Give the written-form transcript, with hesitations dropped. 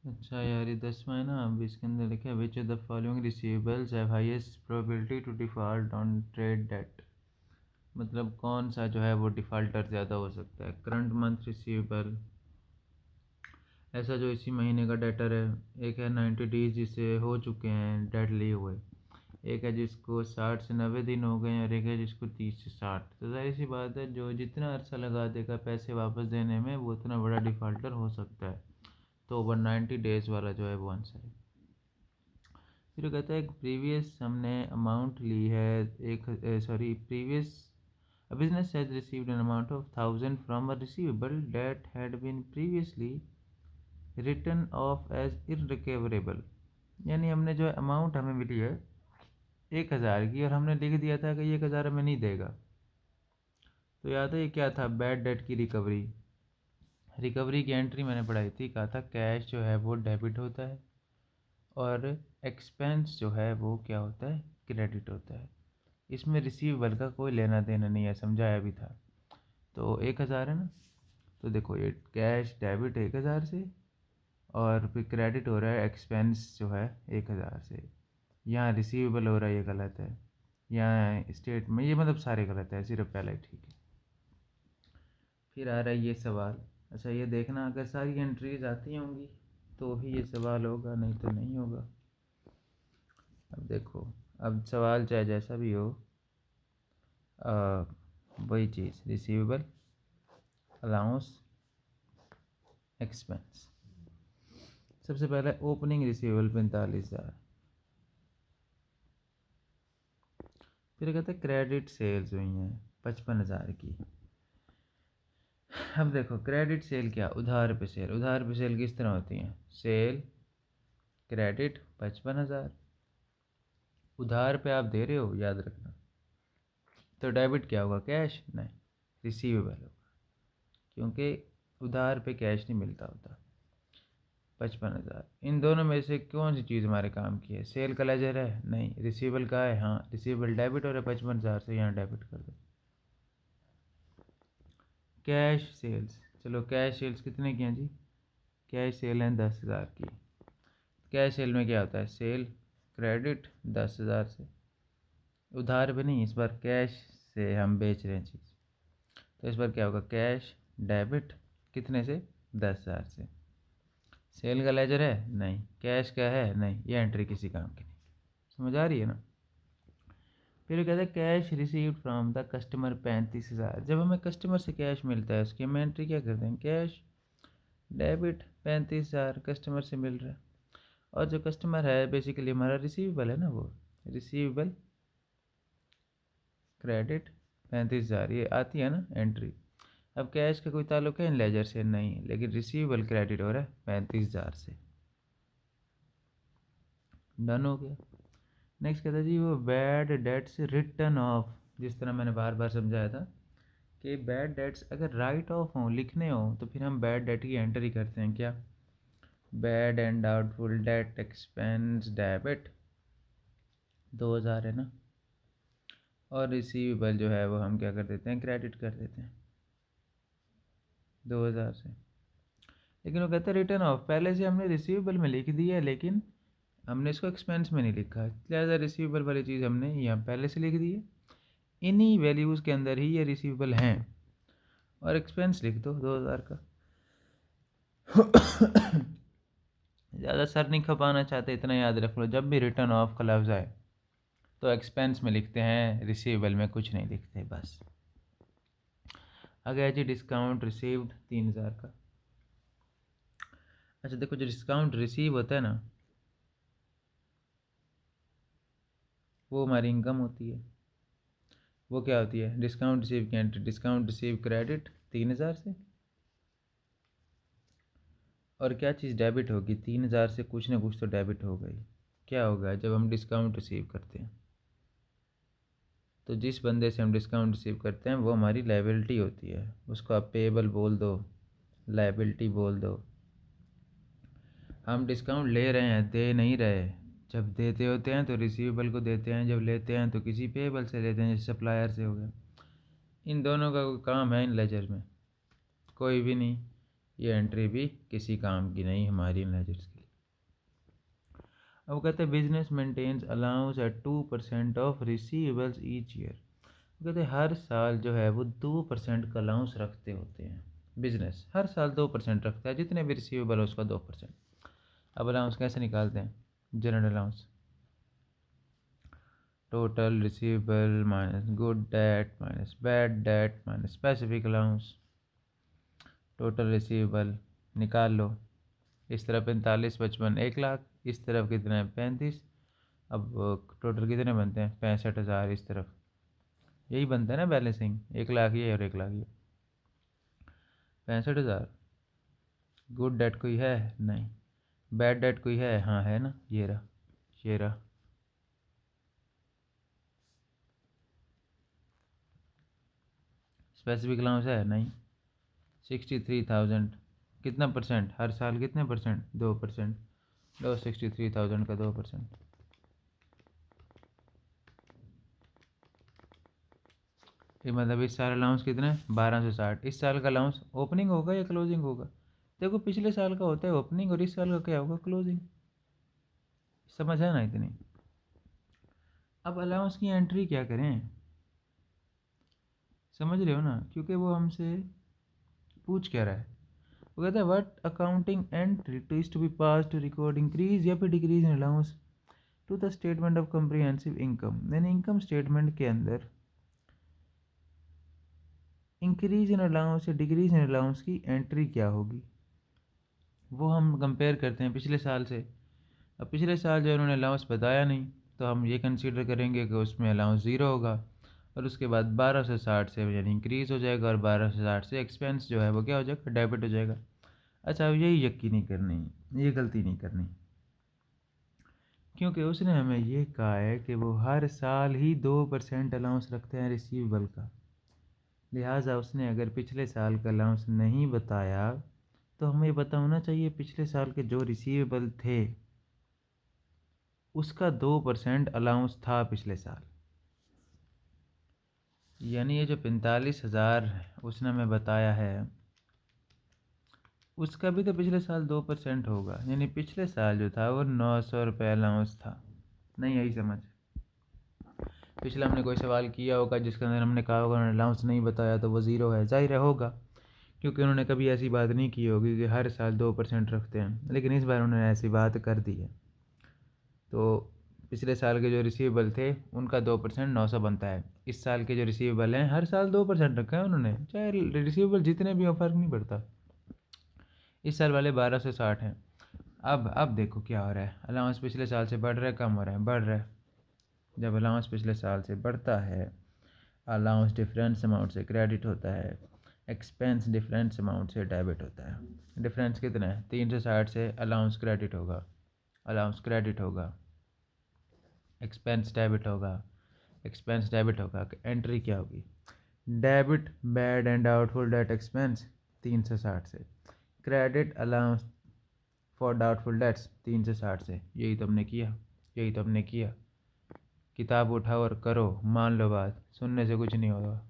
अच्छा यार, ये 10वां है ना। अब इसके अंदर लिखा है which of the following receivables have highest probability to default on trade debt. मतलब कौन सा जो है वो डिफ़ॉल्टर ज़्यादा हो सकता है। करंट मंथ रिसीवेबल, ऐसा जो इसी महीने का डेटर है। एक है 90 डेज जिसे हो चुके हैं डेट लिए हुए। एक है जिसको 60 से 90 दिन हो गए हैं, और एक है जिसको 30 से 60। तो जाहिर सी बात है, जो जितना अरसा लगा देगा पैसे वापस देने में, वो उतना बड़ा डिफ़ॉल्टर हो सकता है। तो ओवर 90 डेज़ वाला जो है वो आंसर है। फिर वो कहता है, एक प्रीवियस हमने अमाउंट ली है, एक sorry previous a business has received an amount of 1000 from a receivable that had been previously written off as irrecoverable। यानी हमने जो अमाउंट हमें मिली है 1000 की, और हमने लिख दिया था कि ये 1000 हमें नहीं देगा। तो याद है ये क्या था, बैड डेट की रिकवरी। रिकवरी की एंट्री मैंने पढ़ाई थी, कहा था कैश जो है वो डेबिट होता है, और एक्सपेंस जो है वो क्या होता है, क्रेडिट होता है। इसमें रिसीवेबल का कोई लेना देना नहीं है, समझाया भी था। तो 1000 है ना, तो देखो ये कैश डेबिट 1000 से, और फिर क्रेडिट हो रहा है एक्सपेंस जो है 1000 से। यहाँ रिसीवेबल हो रहा है, ये गलत है। यहाँ स्टेट में ये मतलब सारे गलत है, सिर्फ पहला ही ठीक है। फिर आ रहा है ये सवाल। अच्छा ये देखना, अगर सारी एंट्रीज आती होंगी तो ही ये सवाल होगा, नहीं तो नहीं होगा। अब देखो, अब सवाल चाहे जैसा भी हो, वही चीज़, रिसीवेबल, अलाउंस, एक्सपेंस। सबसे पहले ओपनिंग रिसीवेबल 45,000। फिर कहते हैं क्रेडिट सेल्स हुई हैं 55,000 की। अब देखो क्रेडिट सेल क्या, उधार पे सेल। उधार पे सेल किस तरह होती हैं, सेल, क्रेडिट, 55,000। उधार पे आप दे रहे हो, याद रखना। तो डेबिट क्या होगा, कैश नहीं, रिसीवेबल होगा, क्योंकि उधार पे कैश नहीं मिलता होता। 55,000, इन दोनों में से कौन सी चीज़ हमारे काम की है, सेल का लेजर है, नहीं। रिसीवेबल का है, हाँ। रिसीवेबल डेबिट हो रहा है 55,000 से, यहाँ डेबिट कर दो। कैश सेल्स, चलो कैश सेल्स कितने की हैं जी, कैश सेल हैं 10,000 की। कैश सेल में क्या होता है, सेल, क्रेडिट 10,000 से, उधार पे नहीं, इस बार कैश से हम बेच रहे हैं चीज़। तो इस बार क्या होगा, कैश डेबिट कितने से, 10,000 से। सेल का लेजर है, नहीं। कैश का है, नहीं। ये एंट्री किसी काम की नहीं। समझ आ रही है ना। फिर कहते हैं cash received from the customer 35,000। जब हमें कस्टमर से कैश मिलता है उसकी हम एंट्री क्या करते हैं, कैश डेबिट 35,000 कस्टमर से मिल रहा है। और जो कस्टमर है बेसिकली हमारा रिसीवेबल है ना, वो रिसीवेबल, क्रेडिट 35,000, ये आती है ना एंट्री। अब कैश का कोई ताल्लुक है इन लेजर से, नहीं, लेकिन रिसीवेबल क्रेडिट हो रहा है 35,000 से। डन हो गया। नेक्स्ट कहता है जी, वो बैड डेट्स रिटर्न ऑफ। जिस तरह मैंने बार बार समझाया था कि बैड डेट्स अगर राइट ऑफ हों, लिखने हों, तो फिर हम बैड डेट की एंट्री करते हैं क्या, bad and doubtful debt expense debit 2,000 है ना, और रिसीवेबल जो है वो हम क्या कर देते हैं, क्रेडिट कर देते हैं 2,000 से। लेकिन वो कहते हैं रिटर्न ऑफ, पहले से हमने रिसीवेबल में लिख दिया है, लेकिन हमने इसको एक्सपेंस में नहीं लिखा, लिहाजा रिसीवेबल वाली चीज़ हमने यहाँ पहले से लिख दी है। इन्हीं वैल्यूज़ के अंदर ही ये रिसीवेबल हैं, और एक्सपेंस लिख दो 2,000 का। ज़्यादा सर नहीं खपाना चाहते, इतना याद रख लो, जब भी रिटर्न ऑफ का लफ्ज़ आए तो एक्सपेंस में लिखते हैं, रिसीवेबल में कुछ नहीं लिखते बस। आ गया जी डिस्काउंट रिसीव्ड 3,000 का। अच्छा देखो, जो डिस्काउंट रिसीव होता है ना, वो हमारी इनकम होती है। वो क्या होती है, डिस्काउंट रिसीव की एंट्री, डिस्काउंट रिसीव क्रेडिट 3,000 से, और क्या चीज़ डेबिट होगी, 3,000 से कुछ ना कुछ तो डेबिट हो गई। क्या होगा जब हम डिस्काउंट रिसीव करते हैं, तो जिस बंदे से हम डिस्काउंट रिसीव करते हैं वो हमारी लायबिलिटी होती है, उसको आप पेबल बोल दो, लायबिलिटी बोल दो। हम डिस्काउंट ले रहे हैं, दे नहीं रहे। जब देते होते हैं तो रिसीवेबल को देते हैं, जब लेते हैं तो किसी पेबल से लेते हैं, जैसे सप्लायर से हो गया। इन दोनों का कोई काम है इन लेजर में, कोई भी नहीं। ये एंट्री भी किसी काम की नहीं हमारी मैनेजर्स के लिए। अब कहते हैं business maintains allowance at 2% of receivables each year. कहते हैं हर साल जो है वो 2% का अलाउंस रखते होते हैं। बिजनेस हर साल 2% रखता है, जितने भी रिसीवेबल है उसका 2%। अब अलाउंस कैसे निकालते हैं? General allowance total receivable minus good debt minus bad debt minus specific allowance. Total receivable निकाल लो, इस तरफ 45 55 1 लाख, इस तरफ कितना है 35। अब टोटल कितने बनते हैं 65,000, इस तरफ यही बनता है ना बैलेंसिंग, 1 लाख ये और 1 लाख ये, 65,000। गुड डेट कोई है नहीं, बैड डेट कोई है, हाँ है ना, ये रहा ये रहा। स्पेसिफिक अलाउंस है नहीं, 63,000। कितना परसेंट हर साल, कितने परसेंट 2%। लो 63,000 का 2%। ये मतलब इस साल अलाउंस कितना है 1260। इस साल का अलाउंस ओपनिंग होगा या क्लोजिंग होगा? देखो पिछले साल का होता है ओपनिंग और इस साल का क्या होगा क्लोजिंग। समझ है ना इतनी? अब अलाउंस की एंट्री क्या करें, समझ रहे हो ना, क्योंकि वो हमसे पूछ क्या रहा है। वो कहता है what accounting entry to is to be pass to record increase या फिर decrease in allowance to the statement of comprehensive income. यानी इनकम स्टेटमेंट के अंदर इंक्रीज इन अलाउंस या डिक्रीज इन अलाउंस की एंट्री क्या होगी, वो हम कंपेयर करते हैं पिछले साल से। अब पिछले साल जो उन्होंने अलाउंस बताया नहीं, तो हम ये कंसीडर करेंगे कि उसमें अलाउंस ज़ीरो होगा, और उसके बाद 1260 से यानी इंक्रीज़ हो जाएगा, और 1260 से एक्सपेंस जो है वो क्या हो जाएगा डेबिट हो जाएगा। अच्छा अब यही यकीनी करनी, ये गलती नहीं करनी, क्योंकि उसने हमें ये कहा है कि वो हर साल ही 2% अलाउंस रखते हैं रिसीवेबल का। लिहाजा उसने अगर पिछले साल का अलाउंस नहीं बताया तो हमें पता होना चाहिए पिछले साल के जो रिसीवेबल थे उसका 2% अलाउंस था पिछले साल। यानी ये जो 45,000 उसने हमें बताया है उसका भी तो पिछले साल 2% होगा, यानी पिछले साल जो था वो 900 रुपये अलाउंस था। नहीं आई समझ? पिछला हमने कोई सवाल किया होगा जिसके अंदर हमने कहा होगा उन्होंने अलाउंस नहीं बताया तो वो ज़ीरो है, जाहिर है होगा, क्योंकि उन्होंने कभी ऐसी बात नहीं की होगी कि हर साल 2% रखते हैं, लेकिन इस बार उन्होंने ऐसी बात कर दी है। तो पिछले साल के जो रिसीवेबल थे उनका 2% 900 बनता है। इस साल के जो रिसीवेबल हैं हर साल 2% रखा है उन्होंने, चाहे रिसीवेबल जितने भी हो फ़र्क नहीं पड़ता। इस साल वाले 1260 हैं। अब देखो क्या हो रहा है, अलाउंस पिछले साल से बढ़ रहा है कम हो रहा है, बढ़ रहा है। जब अलाउंस पिछले साल से बढ़ता है, अलाउंस डिफरेंस अमाउंट से क्रेडिट होता है, एक्सपेंस डिफरेंस अमाउंट से डेबिट होता है। डिफरेंस कितना है 360 से अलाउंस क्रेडिट होगा, अलाउंस क्रेडिट होगा, एक्सपेंस डेबिट होगा, एक्सपेंस डेबिट होगा। एंट्री क्या होगी? Debit bad and doubtful debt expense 360 से, credit allowance for doubtful debts 360 से। यही तो हमने किया, यही तो हमने किया। किताब उठाओ और करो, मान लो बात, सुनने से कुछ नहीं होगा।